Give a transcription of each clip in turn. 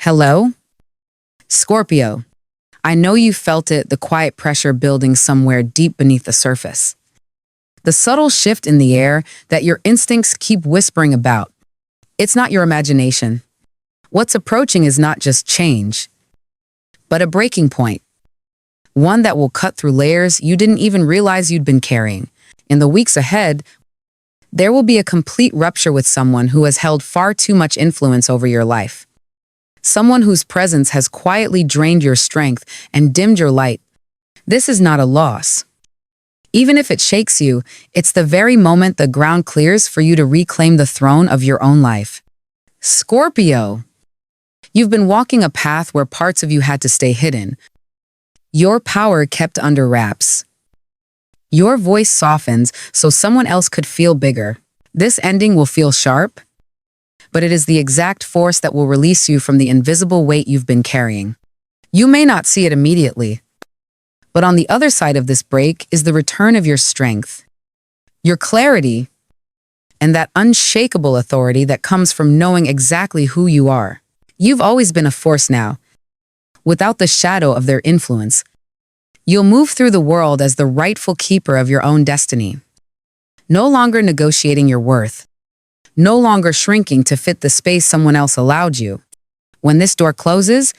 Hello? Scorpio. I know you felt it, the quiet pressure building somewhere deep beneath the surface. The subtle shift in the air that your instincts keep whispering about. It's not your imagination. What's approaching is not just change, but a breaking point. One that will cut through layers you didn't even realize you'd been carrying. In the weeks ahead, there will be a complete rupture with someone who has held far too much influence over your life. Someone whose presence has quietly drained your strength and dimmed your light. This is not a loss. Even if it shakes you, it's the very moment the ground clears for you to reclaim the throne of your own life. Scorpio. You've been walking a path where parts of you had to stay hidden. Your power kept under wraps. Your voice softens so someone else could feel bigger. This ending will feel sharp, but it is the exact force that will release you from the invisible weight you've been carrying. You may not see it immediately, but on the other side of this break is the return of your strength, your clarity, and that unshakable authority that comes from knowing exactly who you are. You've always been a force now, without the shadow of their influence. You'll move through the world as the rightful keeper of your own destiny, no longer negotiating your worth, no longer shrinking to fit the space someone else allowed you. When this door closes,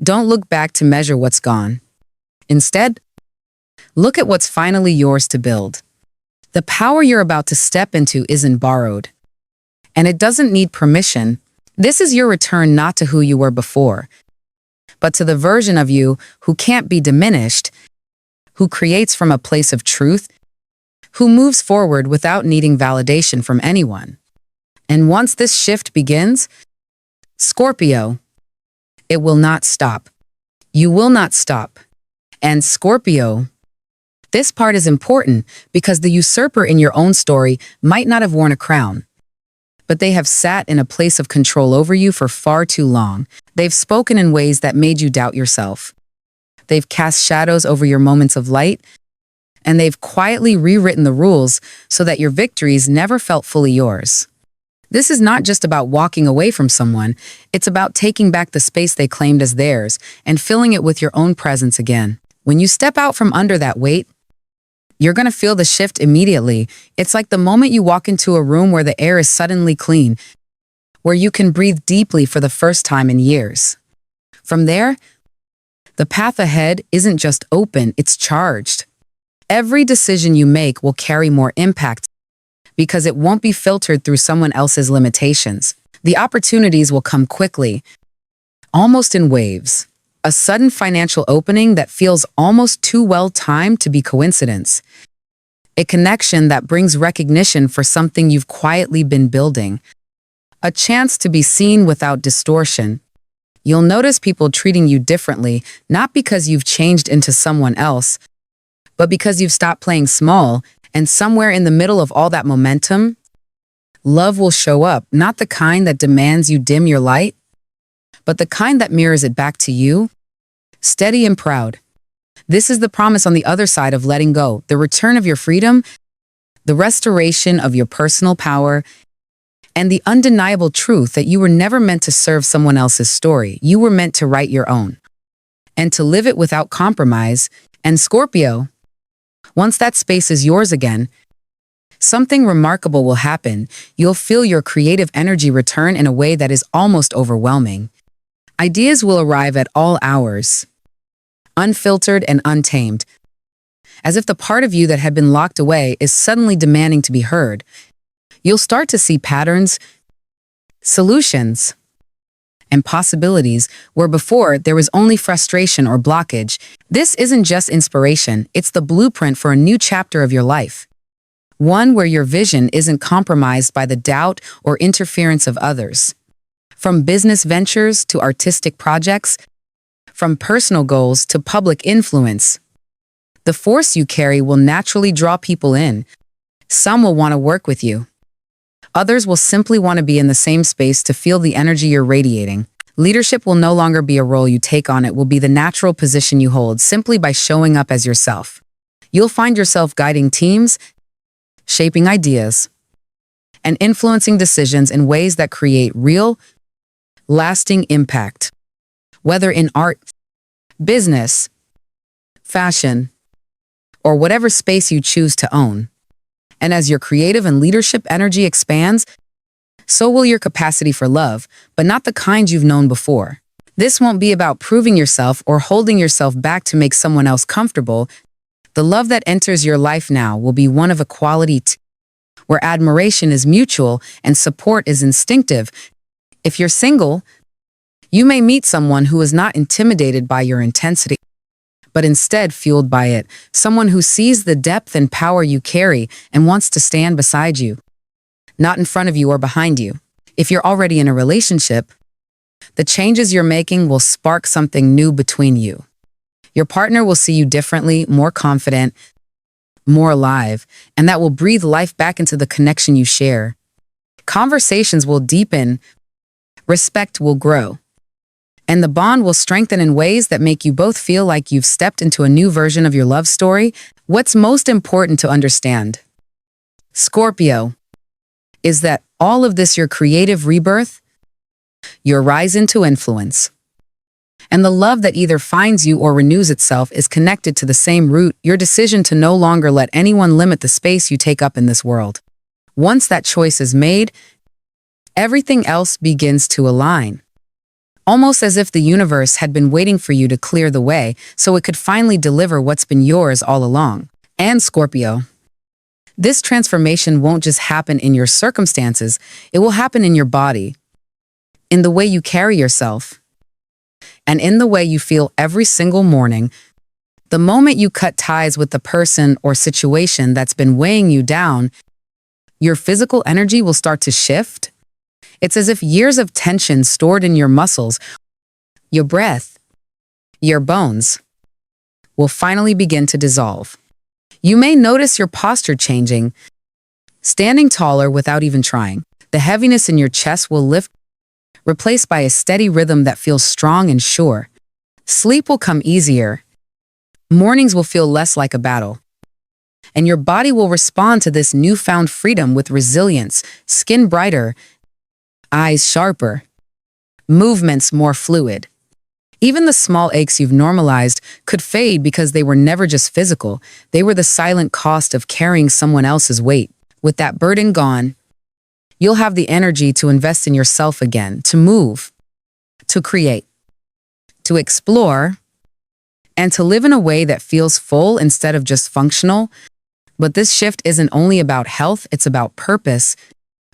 don't look back to measure what's gone. Instead, look at what's finally yours to build. The power you're about to step into isn't borrowed, and it doesn't need permission. This is your return not to who you were before, but to the version of you who can't be diminished, who creates from a place of truth, who moves forward without needing validation from anyone. And once this shift begins, Scorpio, it will not stop. You will not stop. And Scorpio, this part is important because the usurper in your own story might not have worn a crown, but they have sat in a place of control over you for far too long. They've spoken in ways that made you doubt yourself. They've cast shadows over your moments of light, and they've quietly rewritten the rules so that your victories never felt fully yours. This is not just about walking away from someone, it's about taking back the space they claimed as theirs and filling it with your own presence again. When you step out from under that weight, you're going to feel the shift immediately. It's like the moment you walk into a room where the air is suddenly clean, where you can breathe deeply for the first time in years. From there, the path ahead isn't just open, it's charged. Every decision you make will carry more impact because it won't be filtered through someone else's limitations. The opportunities will come quickly, almost in waves. A sudden financial opening that feels almost too well timed to be coincidence. A connection that brings recognition for something you've quietly been building. A chance to be seen without distortion. You'll notice people treating you differently, not because you've changed into someone else, but because you've stopped playing small, and somewhere in the middle of all that momentum, love will show up, not the kind that demands you dim your light, but the kind that mirrors it back to you, steady and proud. This is the promise on the other side of letting go, the return of your freedom, the restoration of your personal power, and the undeniable truth that you were never meant to serve someone else's story. You were meant to write your own, and to live it without compromise. And Scorpio, once that space is yours again, something remarkable will happen. You'll feel your creative energy return in a way that is almost overwhelming. Ideas will arrive at all hours, unfiltered and untamed, as if the part of you that had been locked away is suddenly demanding to be heard. You'll start to see patterns, solutions, and possibilities where before there was only frustration or blockage. This isn't just inspiration, it's the blueprint for a new chapter of your life. One where your vision isn't compromised by the doubt or interference of others. From business ventures to artistic projects, from personal goals to public influence, the force you carry will naturally draw people in. Some will want to work with you. Others will simply want to be in the same space to feel the energy you're radiating. Leadership will no longer be a role you take on, it will be the natural position you hold simply by showing up as yourself. You'll find yourself guiding teams, shaping ideas, and influencing decisions in ways that create real, lasting impact. Whether in art, business, fashion, or whatever space you choose to own. And as your creative and leadership energy expands, so will your capacity for love, but not the kind you've known before. This won't be about proving yourself or holding yourself back to make someone else comfortable. The love that enters your life now will be one of equality, where admiration is mutual and support is instinctive. If you're single, you may meet someone who is not intimidated by your intensity, but instead fueled by it, someone who sees the depth and power you carry and wants to stand beside you, not in front of you or behind you. If you're already in a relationship, the changes you're making will spark something new between you. Your partner will see you differently, more confident, more alive, and that will breathe life back into the connection you share. Conversations will deepen, respect will grow, and the bond will strengthen in ways that make you both feel like you've stepped into a new version of your love story. What's most important to understand, Scorpio, is that all of this, your creative rebirth, your rise into influence, and the love that either finds you or renews itself is connected to the same root, your decision to no longer let anyone limit the space you take up in this world. Once that choice is made, everything else begins to align. Almost as if the universe had been waiting for you to clear the way so it could finally deliver what's been yours all along. And Scorpio, this transformation won't just happen in your circumstances, it will happen in your body, in the way you carry yourself, and in the way you feel every single morning. The moment you cut ties with the person or situation that's been weighing you down, your physical energy will start to shift. It's as if years of tension stored in your muscles, your breath, your bones, will finally begin to dissolve. You may notice your posture changing, standing taller without even trying. The heaviness in your chest will lift, replaced by a steady rhythm that feels strong and sure. Sleep will come easier. Mornings will feel less like a battle. And your body will respond to this newfound freedom with resilience, skin brighter, eyes sharper, movements more fluid. Even the small aches you've normalized could fade because they were never just physical. They were the silent cost of carrying someone else's weight. With that burden gone, you'll have the energy to invest in yourself again, to move, to create, to explore, and to live in a way that feels full instead of just functional. But this shift isn't only about health, it's about purpose.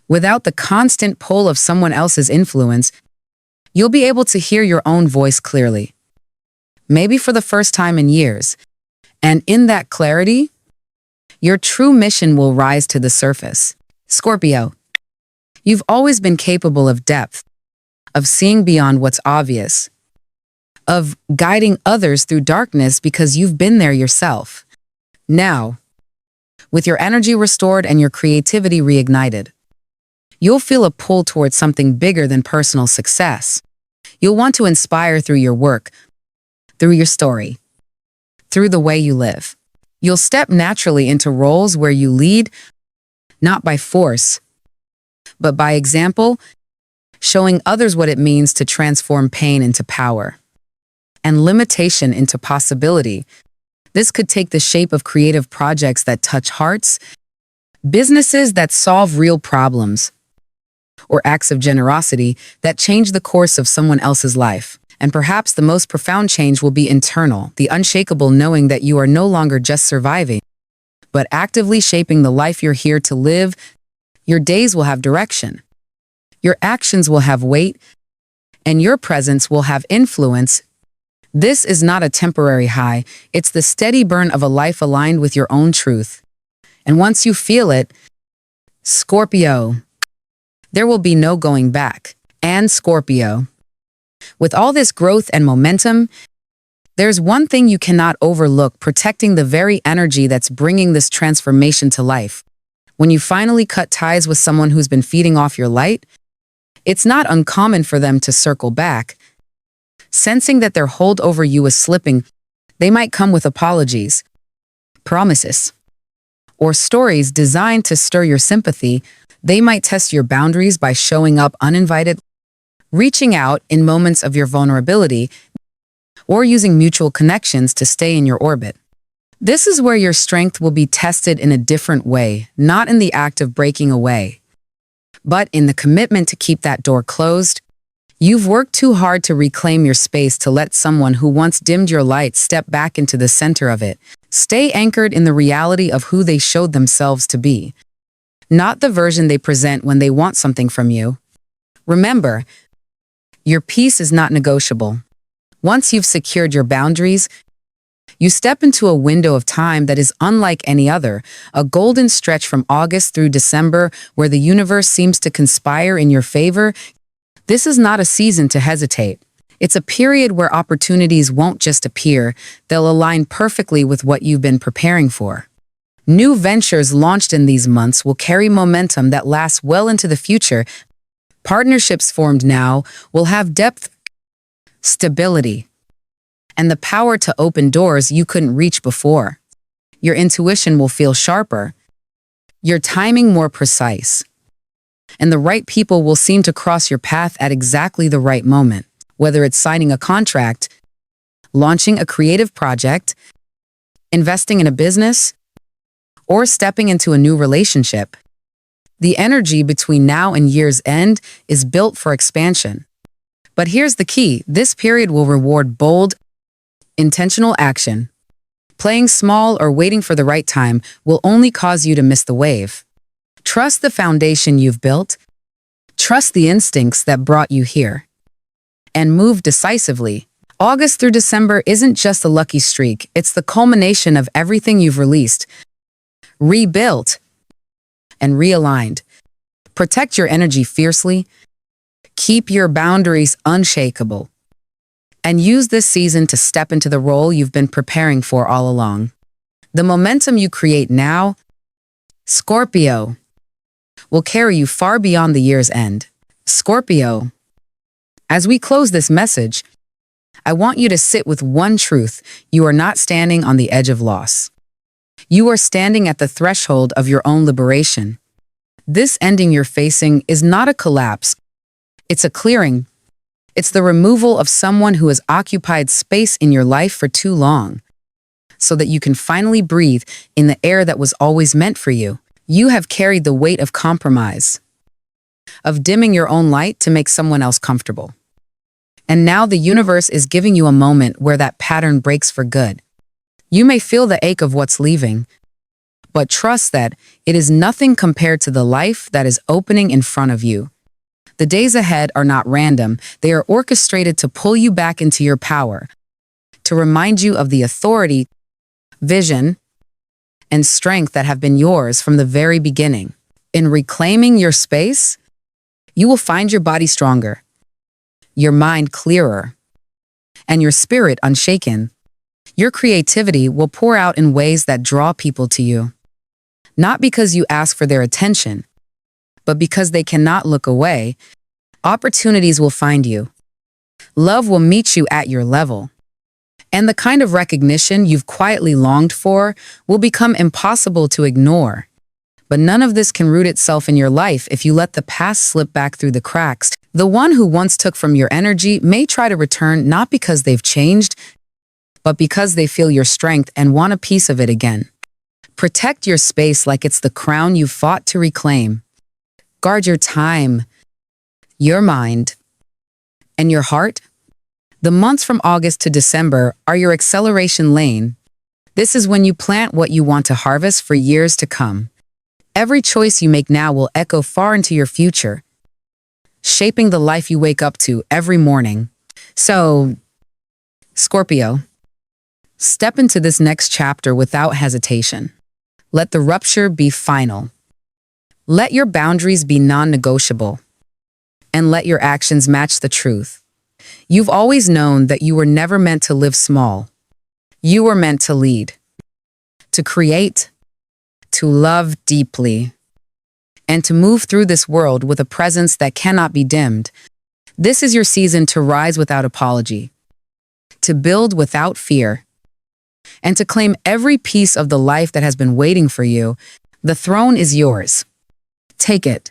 Without the constant pull of someone else's influence, you'll be able to hear your own voice clearly, maybe for the first time in years. And in that clarity, your true mission will rise to the surface. Scorpio, you've always been capable of depth, of seeing beyond what's obvious, of guiding others through darkness because you've been there yourself. Now, with your energy restored and your creativity reignited, you'll feel a pull towards something bigger than personal success. You'll want to inspire through your work, through your story, through the way you live. You'll step naturally into roles where you lead, not by force, but by example, showing others what it means to transform pain into power and limitation into possibility. This could take the shape of creative projects that touch hearts, businesses that solve real problems, or acts of generosity that change the course of someone else's life. And perhaps the most profound change will be internal, the unshakable knowing that you are no longer just surviving, but actively shaping the life you're here to live. Your days will have direction, your actions will have weight, and your presence will have influence. This is not a temporary high, it's the steady burn of a life aligned with your own truth. And once you feel it, Scorpio, there will be no going back. And Scorpio, with all this growth and momentum, there's one thing you cannot overlook: protecting the very energy that's bringing this transformation to life. When you finally cut ties with someone who's been feeding off your light, it's not uncommon for them to circle back. Sensing that their hold over you is slipping, they might come with apologies, promises, or stories designed to stir your sympathy. They might test your boundaries by showing up uninvited, reaching out in moments of your vulnerability, or using mutual connections to stay in your orbit. This is where your strength will be tested in a different way, not in the act of breaking away, but in the commitment to keep that door closed. You've worked too hard to reclaim your space to let someone who once dimmed your light step back into the center of it. Stay anchored in the reality of who they showed themselves to be, not the version they present when they want something from you. Remember, your peace is not negotiable. Once you've secured your boundaries, you step into a window of time that is unlike any other, a golden stretch from August through December where the universe seems to conspire in your favor. This is not a season to hesitate. It's a period where opportunities won't just appear, they'll align perfectly with what you've been preparing for. New ventures launched in these months will carry momentum that lasts well into the future. Partnerships formed now will have depth, stability, and the power to open doors you couldn't reach before. Your intuition will feel sharper, your timing more precise, and the right people will seem to cross your path at exactly the right moment. Whether it's signing a contract, launching a creative project, investing in a business, or stepping into a new relationship, the energy between now and year's end is built for expansion. But here's the key: this period will reward bold, intentional action. Playing small or waiting for the right time will only cause you to miss the wave. Trust the foundation you've built, trust the instincts that brought you here, and move decisively. August through December isn't just a lucky streak, it's the culmination of everything you've released, rebuilt, and realigned. Protect your energy fiercely, keep your boundaries unshakable, and use this season to step into the role you've been preparing for all along. The momentum you create now, Scorpio, will carry you far beyond the year's end. Scorpio, as we close this message, I want you to sit with one truth: you are not standing on the edge of loss. You are standing at the threshold of your own liberation. This ending you're facing is not a collapse, it's a clearing. It's the removal of someone who has occupied space in your life for too long, so that you can finally breathe in the air that was always meant for you. You have carried the weight of compromise, of dimming your own light to make someone else comfortable. And now the universe is giving you a moment where that pattern breaks for good. You may feel the ache of what's leaving, but trust that it is nothing compared to the life that is opening in front of you. The days ahead are not random, they are orchestrated to pull you back into your power, to remind you of the authority, vision, and strength that have been yours from the very beginning. In reclaiming your space, you will find your body stronger, your mind clearer, and your spirit unshaken. Your creativity will pour out in ways that draw people to you, not because you ask for their attention, but because they cannot look away. Opportunities will find you. Love will meet you at your level. And the kind of recognition you've quietly longed for will become impossible to ignore. But none of this can root itself in your life if you let the past slip back through the cracks. The one who once took from your energy may try to return, not because they've changed, but because they feel your strength and want a piece of it again. Protect your space like it's the crown you fought to reclaim. Guard your time, your mind, and your heart. The months from August to December are your acceleration lane. This is when you plant what you want to harvest for years to come. Every choice you make now will echo far into your future, shaping the life you wake up to every morning. So, Scorpio, step into this next chapter without hesitation. Let the rupture be final. Let your boundaries be non-negotiable, and let your actions match the truth. You've always known that you were never meant to live small. You were meant to lead, to create, to love deeply, and to move through this world with a presence that cannot be dimmed. This is your season to rise without apology, to build without fear, and to claim every piece of the life that has been waiting for you. The throne is yours. Take it.